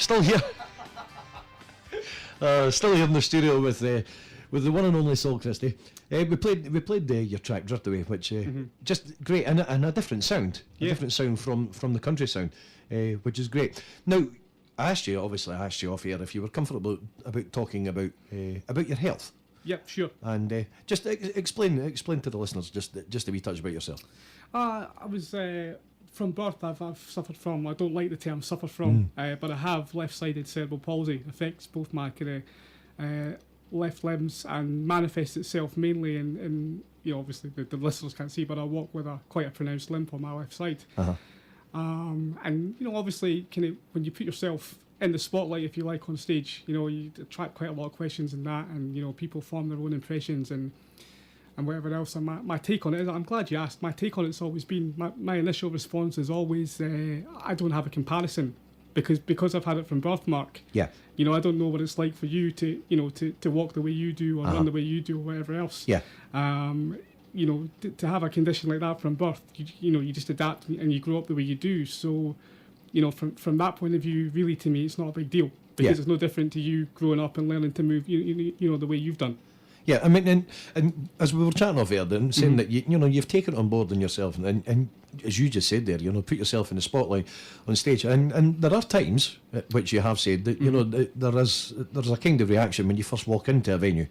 Still here. Still here in the studio with the one and only Sol Christie. We played your track Drift Away, which just great, and a different sound, a different sound from the country sound, which is great. Now, I asked you off air if you were comfortable about talking about your health. Yep, sure. And just explain to the listeners just a wee touch about yourself. I was from birth. I've suffered from. I don't like the term "suffer from," but I have left-sided cerebral palsy. It affects both my kind of left limbs and manifests itself mainly in obviously the listeners can't see, but I walk with quite a pronounced limp on my left side. And obviously, kind of when you put yourself in the spotlight, if you like, on stage, you attract quite a lot of questions and that, and people form their own impressions and whatever else. And my take on it is, I'm glad you asked. My take on it's always been, my initial response is always, I don't have a comparison because I've had it from birth, Mark. Yeah. I don't know what it's like for you to walk the way you do or run the way you do or whatever else. Yeah. To have a condition like that from birth, you just adapt and you grow up the way you do. So, from that point of view, really to me, it's not a big deal because it's no different to you growing up and learning to move, the way you've done. Yeah, I mean, and as we were chatting off air, then saying that you've taken it on board in yourself, and as you just said there, put yourself in the spotlight on stage, and there are times which you have said that there's a kind of reaction when you first walk into a venue.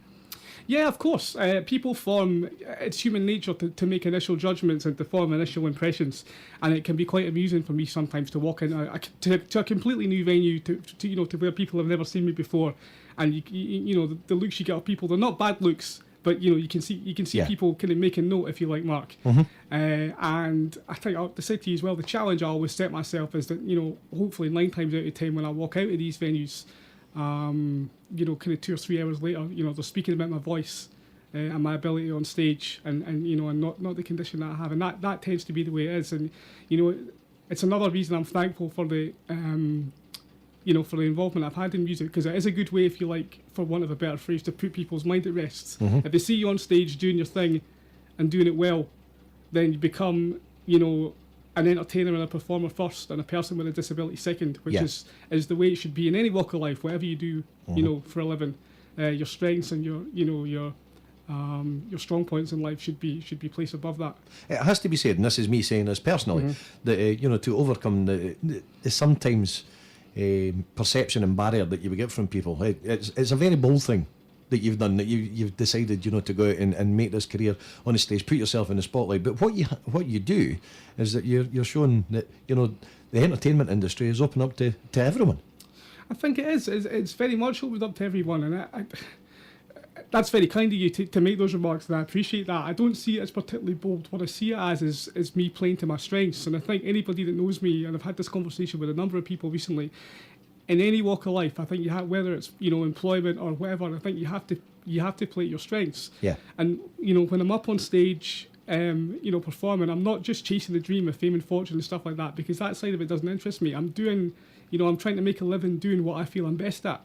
Yeah, of course. People form. It's human nature to make initial judgments and to form initial impressions, and it can be quite amusing for me sometimes to walk in to a completely new venue to where people have never seen me before, and the looks you get of people, they're not bad looks, but you can see people kind of making note, if you like, Mark. And I think to say to you as well, the challenge I always set myself is that hopefully 9 times out of 10 when I walk out of these venues, kind of 2 or 3 hours later, they're speaking about my voice and my ability on stage, and not the condition that I have, and that tends to be the way it is, and it's another reason I'm thankful for the for the involvement I've had in music, because it is a good way, if you like, for want of a better phrase, to put people's mind at rest. If they see you on stage doing your thing and doing it well, then you become an entertainer and a performer first, and a person with a disability second, which is the way it should be in any walk of life. Whatever you do, for a living, your strengths and your strong points in life should be placed above that. It has to be said, and this is me saying this personally, that to overcome the sometimes perception and barrier that you would get from people, it's a very bold thing that you've done, that you've decided to go out and make this career on the stage, put yourself in the spotlight. But what you do is that you're showing that the entertainment industry is open up to everyone. I think it is. It's very much opened up to everyone, and that's very kind of you to make those remarks, and I appreciate that. I don't see it as particularly bold. What I see it as is me playing to my strengths, and I think anybody that knows me, and I've had this conversation with a number of people recently, in any walk of life, I think you have, whether it's employment or whatever, I think you have to play your strengths. Yeah. And when I'm up on stage, performing, I'm not just chasing the dream of fame and fortune and stuff like that, because that side of it doesn't interest me. I'm doing, I'm trying to make a living doing what I feel I'm best at.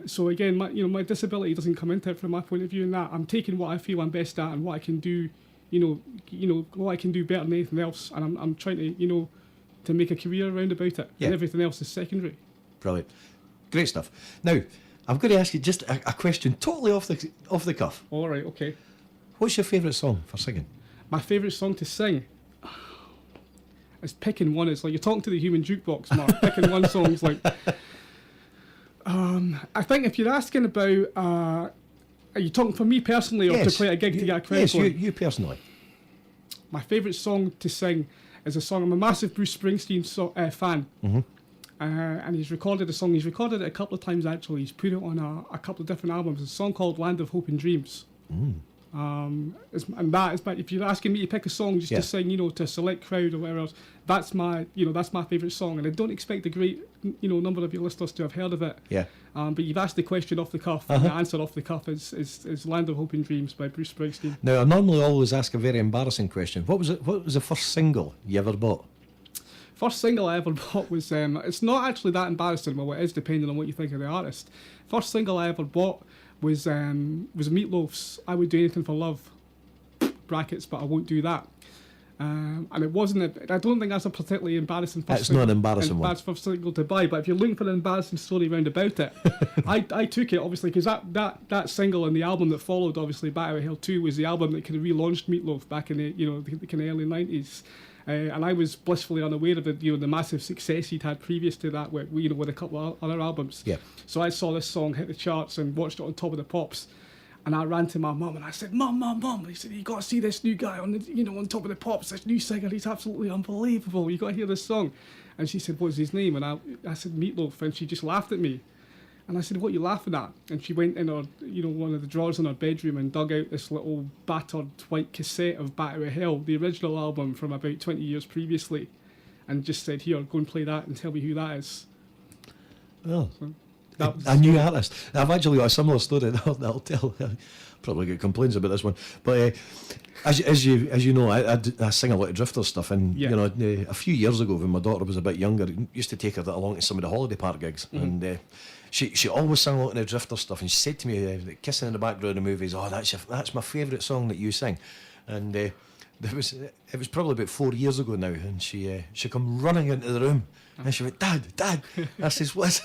So again, my disability doesn't come into it from my point of view in that I'm taking what I feel I'm best at and what I can do, what I can do better than anything else, and I'm trying to make a career around about it, and everything else is secondary. Brilliant, great stuff. Now, I've got to ask you just a question, totally off the cuff. All right, okay. What's your favourite song for singing? My favourite song to sing? It's picking one. It's like you're talking to the human jukebox, Mark. Picking one song's like. I think if you're asking about, are you talking for me personally, or to play a gig to get a crowd? Yes, you personally. My favourite song to sing is a song. I'm a massive Bruce Springsteen fan, and he's recorded a song. He's recorded it a couple of times actually. He's put it on a couple of different albums. It's a song called "Land of Hope and Dreams." And that is, if you're asking me to pick a song just to sing, to a select crowd or whatever else, that's my favourite song, and I don't expect a great, number of your listeners to have heard of it. Yeah. But you've asked the question off the cuff, and the answer off the cuff is "Land of Hope and Dreams" by Bruce Springsteen. Now, I normally always ask a very embarrassing question. What was the first single you ever bought? First single I ever bought was, it's not actually that embarrassing, well, it is depending on what you think of the artist. First single I ever bought was Meatloaf's "I Would Do Anything for Love," brackets, but I won't do that. And it wasn't. I don't think that's a particularly embarrassing. It's not an embarrassing one. First single to buy, but if you're looking for an embarrassing story round about it, I took it obviously because that single and the album that followed, obviously, Bat Out of Hell 2, was the album that kind of relaunched Meatloaf back in the kind of early 90s. And I was blissfully unaware of the massive success he'd had previous to that, with a couple of other albums. Yeah. So I saw this song hit the charts and watched it on Top of the Pops. And I ran to my mum and I said, Mum. He said, you got to see this new guy on Top of the Pops, this new singer. He's absolutely unbelievable. You got to hear this song. And she said, what's his name? And I said, Meatloaf. And she just laughed at me. And I said, what are you laughing at? And she went in her, one of the drawers in her bedroom and dug out this little battered white cassette of Bat Out of Hell, the original album from about 20 years previously, and just said, here, go and play that and tell me who that is. Well, a new artist. I've actually got a similar story that I'll tell. Probably get complaints about this one, but as you know, I sing a lot of Drifter stuff, and a few years ago when my daughter was a bit younger, I used to take her along to some of the holiday park gigs, and she always sang a lot of the Drifter stuff, and she said to me, kissing in the background of movies, oh, that's my favourite song that you sing, and it was probably about 4 years ago now, and she come running into the room, and she went, Dad. I says, what?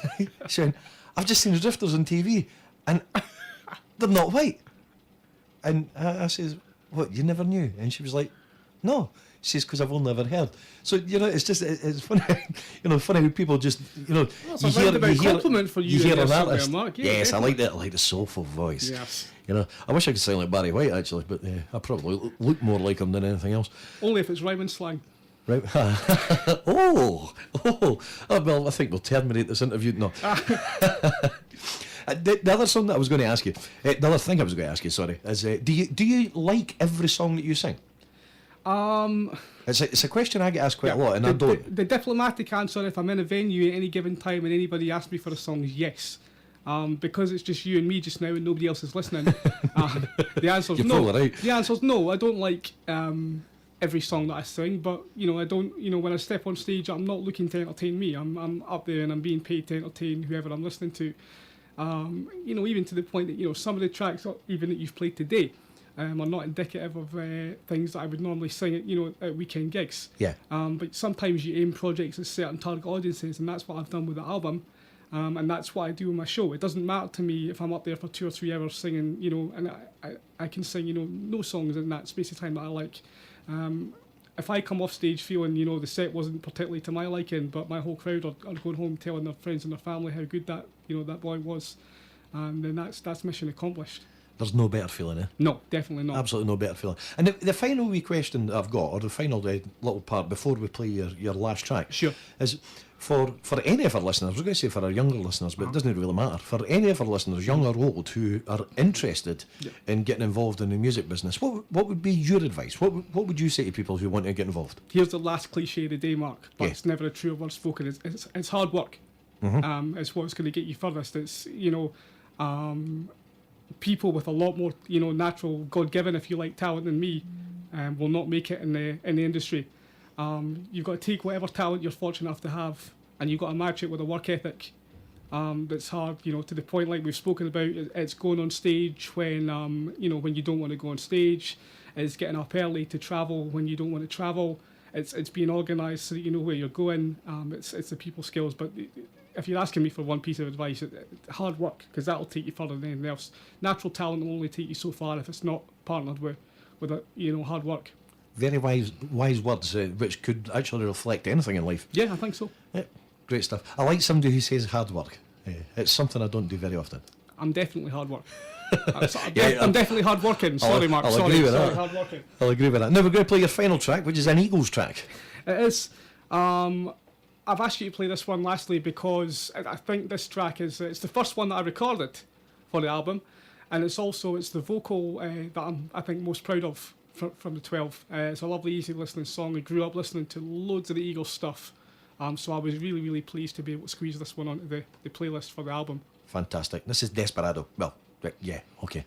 She went, I've just seen the Drifters on TV, and they're not white. And I says, what, you never knew? And she was like, no. She says, because I've only ever heard. So, it's just, it's funny, funny how people just, well, it's a compliment for you hear an artist. artist. Mark. Yeah, yes, definitely. I like the soulful voice. Yes. I wish I could sound like Barry White, actually, but I probably look more like him than anything else. Only if it's rhyming slang. Right. Well, I think we'll terminate this interview. No. The other song that I was going to ask you, the other thing I was going to ask you, sorry, is do you like every song that you sing? It's a question I get asked quite a lot, and I don't. The diplomatic answer, if I'm in a venue at any given time and anybody asks me for a song, is yes. Because it's just you and me just now and nobody else is listening. The answer's You're no. right. The answer's no. I don't like every song that I sing, but I don't. When I step on stage, I'm not looking to entertain me. I'm up there and I'm being paid to entertain whoever I'm listening to. Even to the point that some of the tracks, even that you've played today, are not indicative of things that I would normally sing at weekend gigs. Yeah. But sometimes you aim projects at certain target audiences, and that's what I've done with the album. And that's what I do with my show. It doesn't matter to me if I'm up there for 2 or 3 hours singing, and I can sing, no songs in that space of time that I like. If I come off stage feeling, the set wasn't particularly to my liking, but my whole crowd are going home telling their friends and their family how good that, that boy was, then that's mission accomplished. There's no better feeling, eh? No, definitely not. Absolutely no better feeling. And the final wee question that I've got, or the final little part before we play your last track, sure, is for any of our listeners, I was going to say for our younger listeners, but it doesn't really matter. For any of our listeners, young or old, who are interested in getting involved in the music business, what would be your advice? What would you say to people who want to get involved? Here's the last cliche of the day, Mark, but Yeah. it's never a truer word spoken. It's hard work. It's what's going to get you furthest. It's, people with a lot more, natural, God-given, if you like, talent than me, will not make it in the industry. You've got to take whatever talent you're fortunate enough to have, and you've got to match it with a work ethic that's hard, to the point like we've spoken about. It's going on stage when when you don't want to go on stage. It's getting up early to travel when you don't want to travel. It's being organised so that you know where you're going. It's the people skills. But if you're asking me for one piece of advice, hard work, because that'll take you further than anything else. Natural talent will only take you so far if it's not partnered with hard work. Very wise words, which could actually reflect anything in life. Yeah, I think so. Yeah, great stuff. I like somebody who says hard work. It's something I don't do very often. I'm definitely hard work. I'm definitally hard working. Sorry, Mark. I'll agree with that. Hard working. I'll agree with that. Now we're going to play your final track, which is an Eagles track. It is. I've asked you to play this one lastly because I think this track it's the first one that I recorded for the album, and it's the vocal that I think most proud of from the 12. It's a lovely, easy listening song. I grew up listening to loads of the Eagles stuff, so I was really, really pleased to be able to squeeze this one onto the playlist for the album. Fantastic. This is Desperado. Well, yeah, okay.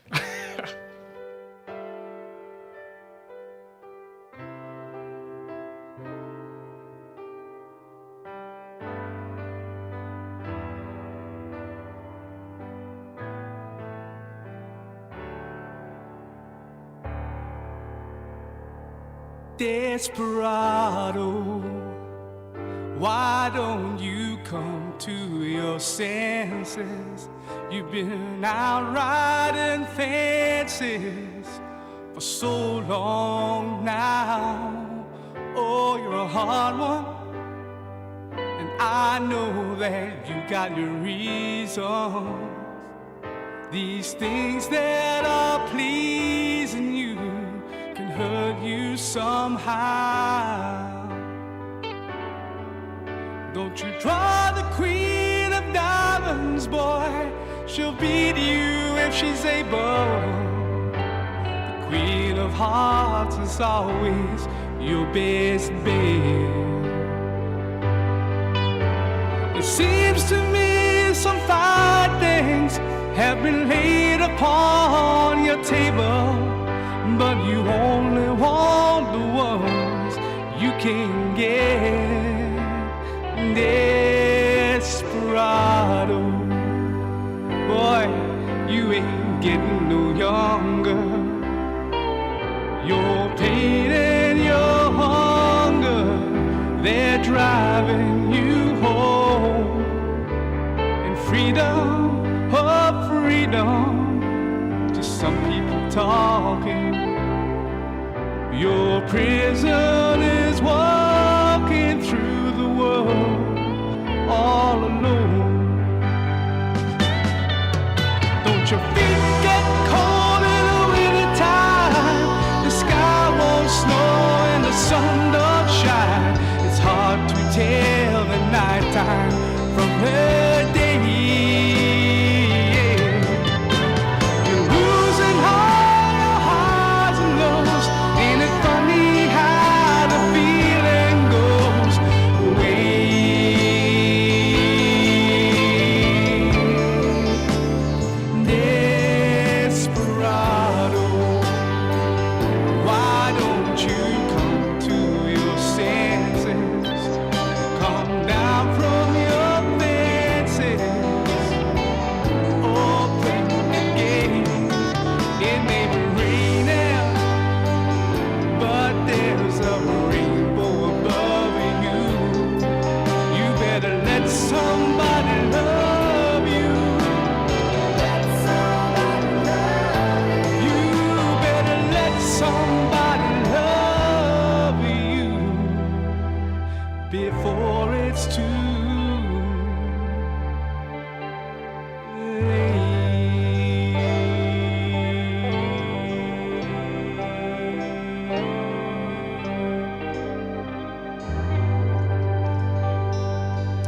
Desperado, why don't you come to your senses? You've been out riding fences for so long now. Oh, you're a hard one, and I know that you got your reasons. These things that are pleasing you can hurt you somehow. Don't you draw the queen of diamonds, boy. She'll beat you if she's able. The queen of hearts is always your best bet. It seems to me some fine things have been laid upon your table, but you only want the ones you can get. Desperado, boy, you ain't getting no younger. Your pain and your hunger, they're driving you home. And freedom, oh freedom, just some people talking. Your prison is walking through the world all alone. Don't your feet get cold in the winter time? The sky won't snow and the sun don't shine. It's hard to tell the nighttime from the day. You're losing all your highs and lows. Ain't it funny how the feeling goes away? Desperado, why don't you come to your senses? Come down from your fences. Open the gate. It may be raining, but there's a rainbow above you. You better let somebody love you. You better let somebody love you before it's too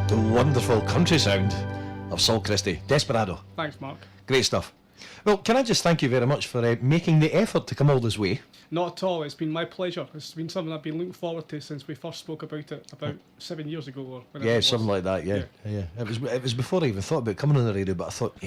The wonderful country sound of Saul Christie. Desperado. Thanks, Mark. Great stuff. Well, can I just thank you very much for making the effort to come all this way? Not at all. It's been my pleasure. It's been something I've been looking forward to since we first spoke about it about 7 years ago or whenever Yeah, it was. something like that. Yeah. It was before I even thought about coming on the radio, but I thought,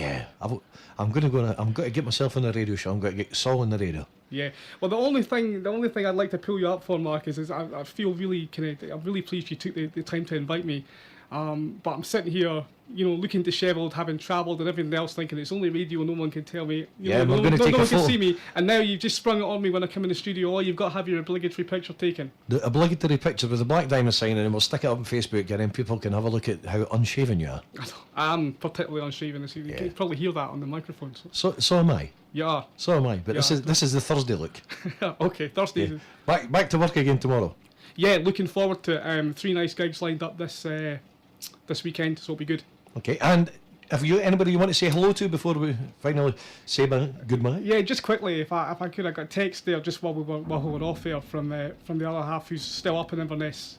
I'm going to get myself on the radio show. I'm going to get Saul on the radio. Yeah. Well, the only thing I'd like to pull you up for, Mark, is I feel really I'm really pleased you took the time to invite me. But I'm sitting here, looking dishevelled, having travelled and everything else, thinking it's only radio, no one can tell me. Yeah, no we're going to take no a one can photo. see me. And now you've just sprung it on me when I come in the studio. Oh, you've got to have your obligatory picture taken. The obligatory picture with the black diamond sign, and we'll stick it up on Facebook, and then people can have a look at how unshaven you are. I'm particularly unshaven. So you can probably hear that on the microphone. So am I. You are. So am I. But Yeah, this is the Thursday look. Okay, Thursday. Yeah. Back to work again tomorrow. Yeah, looking forward to 3 nice gigs lined up this weekend, so it'll be good. Okay, and have you anybody you want to say hello to before we finally say goodbye? Yeah, just quickly, if I could, I got a text there just while we were off air from the other half who's still up in Inverness.